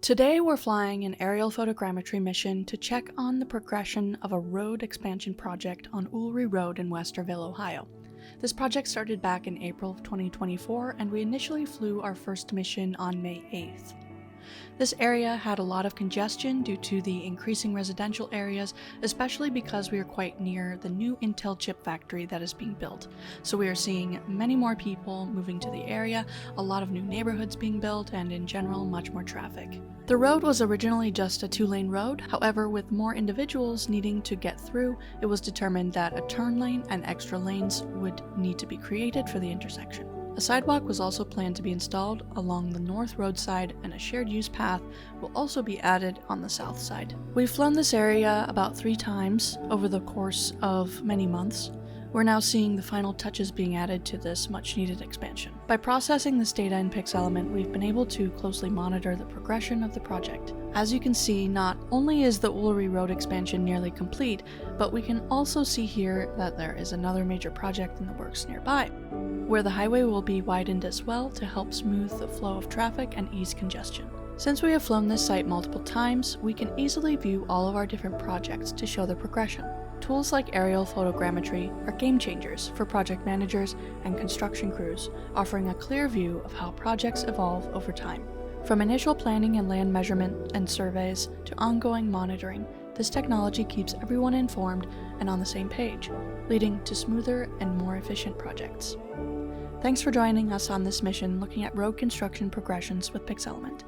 Today we're flying an aerial photogrammetry mission to check on the progression of a road expansion project on Ulry Road in Westerville, Ohio. This project started back in April of 2024, and we initially flew our first mission on May 8th. This area had a lot of congestion due to the increasing residential areas, especially because we are quite near the new Intel chip factory that is being built. So we are seeing many more people moving to the area, a lot of new neighborhoods being built, and in general, much more traffic. The road was originally just a 2-lane road. However, with more individuals needing to get through, it was determined that a turn lane and extra lanes would need to be created for the intersection. A sidewalk was also planned to be installed along the north roadside, and a shared use path will also be added on the south side. We've flown this area about 3 times over the course of many months. We're now seeing the final touches being added to this much-needed expansion. By processing this data in PixElement, we've been able to closely monitor the progression of the project. As you can see, not only is the Ulry Road expansion nearly complete, but we can also see here that there is another major project in the works nearby, where the highway will be widened as well to help smooth the flow of traffic and ease congestion. Since we have flown this site multiple times, we can easily view all of our different projects to show their progression. Tools like aerial photogrammetry are game changers for project managers and construction crews, offering a clear view of how projects evolve over time. From initial planning and land measurement and surveys to ongoing monitoring, this technology keeps everyone informed and on the same page, leading to smoother and more efficient projects. Thanks for joining us on this mission looking at road construction progressions with PixElement.